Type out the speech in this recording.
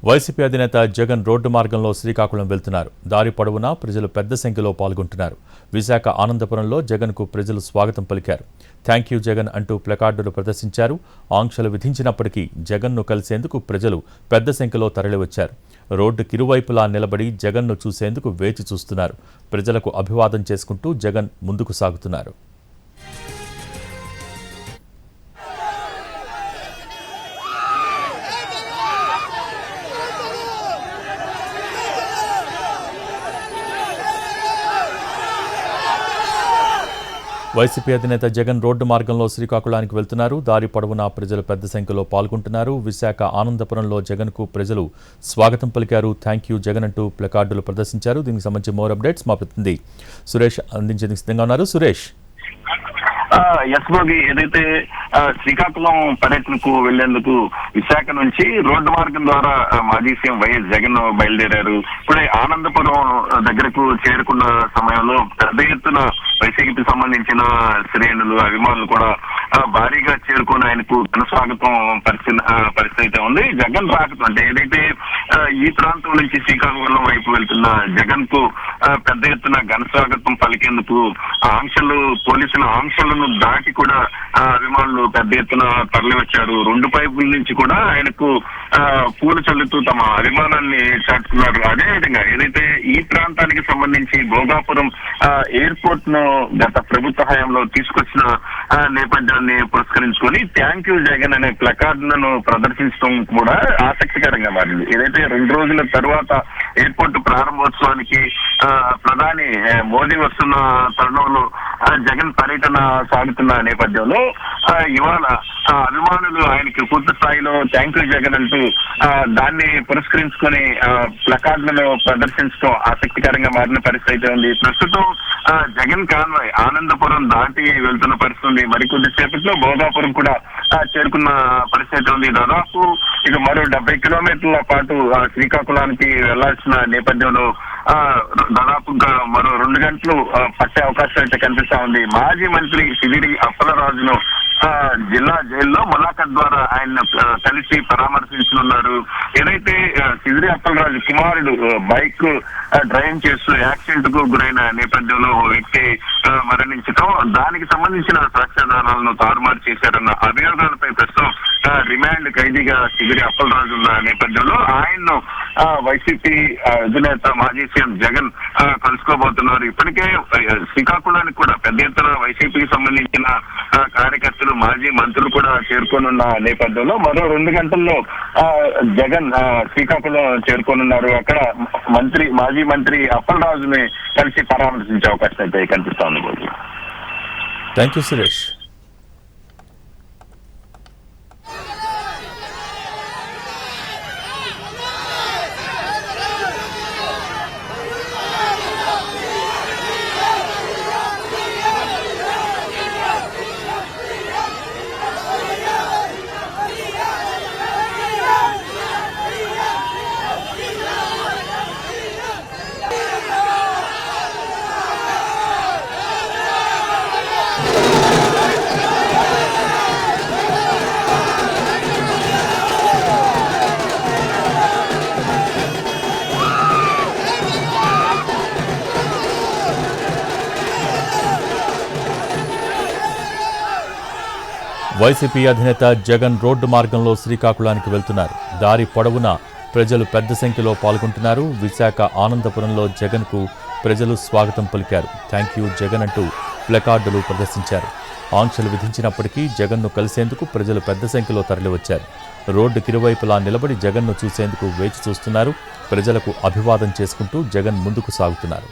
YCP అధినేత Jagan road మార్గంలో శ్రీకాకుళం వెళ్తున్నారు. దారి పొడవునా ప్రజలు పెద్ద సంఖ్యలో పాల్గొంటున్నారు. విశాఖ ఆనందపురంలో జగన్కు ప్రజలు స్వాగతం పలికారు. థ్యాంక్ యూ జగన్ అంటూ ప్లకార్డులు ప్రదర్శించారు. ఆంక్షలు విధించినప్పటికీ జగన్ను కలిసేందుకు ప్రజలు పెద్ద సంఖ్యలో తరలివచ్చారు. రోడ్డుకి ఇరువైపులా నిలబడి జగన్ను చూసేందుకు వేచి చూస్తున్నారు. ప్రజలకు అభివాదం చేసుకుంటూ జగన్ ముందుకు సాగుతున్నారు. వైసీపీ అధినేత జగన్ రోడ్డు మార్గంలో శ్రీకాకుళానికి వెళ్తున్నారు. దారి పొడవునా ప్రజలు పెద్ద సంఖ్యలో పాల్గొంటున్నారు. విశాఖ ఆనందపురంలో జగన్కు ప్రజలు స్వాగతం పలికారు. థ్యాంక్ యూ జగన్ అంటూ ప్లకార్డులు ప్రదర్శించారు. దీనికి సంబంధించి మోర్ అప్డేట్స్ మా ప్రతినిధి సురేష్ అందించేందుకు సిద్ధంగా ఉన్నారు. సురేష్, ఎస్ భోగి, ఏదైతే శ్రీకాకుళం పర్యటనకు వెళ్లేందుకు విశాఖ నుంచి రోడ్డు మార్గం ద్వారా మాజీ సీఎం వైఎస్ జగన్ బయలుదేరారు. ఇప్పుడే ఆనందపురం దగ్గరకు చేరుకున్న సమయంలో పెద్ద ఎత్తున వైసీపీకి సంబంధించిన శ్రేణులు, అభిమానులు కూడా భారీగా చేరుకుని ఆయనకు ఘన స్వాగతం పరిస్థితి ఉంది. జగన్ రాకతో అంటే ఏదైతే ఈ ప్రాంతం నుంచి శ్రీకాకుళం వైపు వెళ్తున్న జగన్ కు పెద్ద ఎత్తున ఘన స్వాగతం పలికేందుకు పోలీసుల ఆంక్షలను దాటి కూడా అభిమానులు పెద్ద ఎత్తున తరలి వచ్చారు. రెండు వైపుల నుంచి కూడా ఆయనకు పూలు చల్లుతూ తమ అభిమానాన్ని చాటుకున్నారు. అదేవిధంగా ఏదైతే ఈ ప్రాంతానికి సంబంధించి భోగాపురం ఎయిర్పోర్ట్ ను గత ప్రభుత్వ హయాంలో తీసుకొచ్చిన నేపథ్యాన్ని పురస్కరించుకొని థ్యాంక్ యూ జగన్ అనే ప్లకార్డులను ప్రదర్శించడం కూడా ఆసక్తికరంగా మారింది. ఏదైతే 2 రోజుల తర్వాత ఎయిర్పోర్ట్ ప్రారంభోత్సవానికి ప్రధాని మోదీ వస్తున్న తరుణంలో జగన్ పర్యటన సాగుతున్న నేపథ్యంలో ఇవాళ అభిమానులు ఆయనకి పూర్తి స్థాయిలో థ్యాంక్ యూ జగన్ అంటూ దాన్ని పురస్కరించుకొని ప్లకార్డులను ప్రదర్శించడం ఆసక్తికరంగా మారిన పరిస్థితి ఉంది. ప్రస్తుతం జగన్ కాన్వాయ్ ఆనందపురం దాటి వెళ్తున్న పరిస్థితి ఉంది. మరికొద్ది సేపట్లో భోగాపురం కూడా చేరుకున్న పరిస్థితి ఉంది. దాదాపు ఇక మరో 70 కిలోమీటర్ల పాటు శ్రీకాకుళానికి వెళ్లాల్సిన నేపథ్యంలో దాదాపుగా మరో 2 గంటలు పట్టే అవకాశం అయితే కనిపిస్తా ఉంది. మాజీ మంత్రి సిదిరి అప్పలరాజును జిల్లా జైల్లో ములాఖత్ ద్వారా ఆయన కలిసి పరామర్శించనున్నారు. ఏదైతే సిదిరి అప్పలరాజు కుమారుడు బైక్ డ్రైవింగ్ చేస్తూ యాక్సిడెంట్ కు గురైన నేపథ్యంలో ఓ వ్యక్తి మరణించడం, దానికి సంబంధించిన సాక్ష్యాధారాలను తారుమారు చేశారన్న అభియోగాలపై ప్రస్తుతం రిమాండ్ ఖైదీగా సిదిరి అప్పలరాజు ఉన్న నేపథ్యంలో ఆయన్ను వైసీపీ అధినేత మాజీ సీఎం జగన్ కలుసుకోబోతున్నారు. ఇప్పటికే శ్రీకాకుళానికి కూడా పెద్ద ఎత్తున వైసీపీకి సంబంధించిన కార్యకర్తలు, మాజీ మంత్రులు కూడా చేరుకోనున్న నేపథ్యంలో మరో 2 గంటల్లో జగన్ శ్రీకాకుళం చేరుకోనున్నారు. అక్కడ మాజీ మంత్రి అప్పలరాజుని కలిసి పరామర్శించే అవకాశం అయితే కనిపిస్తా ఉంది. Thank you Suresh. వైసీపీ అధినేత జగన్ రోడ్డు మార్గంలో శ్రీకాకుళానికి వెళ్తున్నారు. దారి పొడవునా ప్రజలు పెద్ద సంఖ్యలో పాల్గొంటున్నారు. విశాఖ ఆనందపురంలో జగన్కు ప్రజలు స్వాగతం పలికారు. థ్యాంక్ యూ జగన్ అంటూ ప్లకార్డులు ప్రదర్శించారు. ఆంక్షలు విధించినప్పటికీ జగన్ను కలిసేందుకు ప్రజలు పెద్ద సంఖ్యలో తరలివచ్చారు. రోడ్డుకి ఇరువైపులా నిలబడి జగన్ను చూసేందుకు వేచి చూస్తున్నారు. ప్రజలకు అభివాదం చేసుకుంటూ జగన్ ముందుకు సాగుతున్నారు.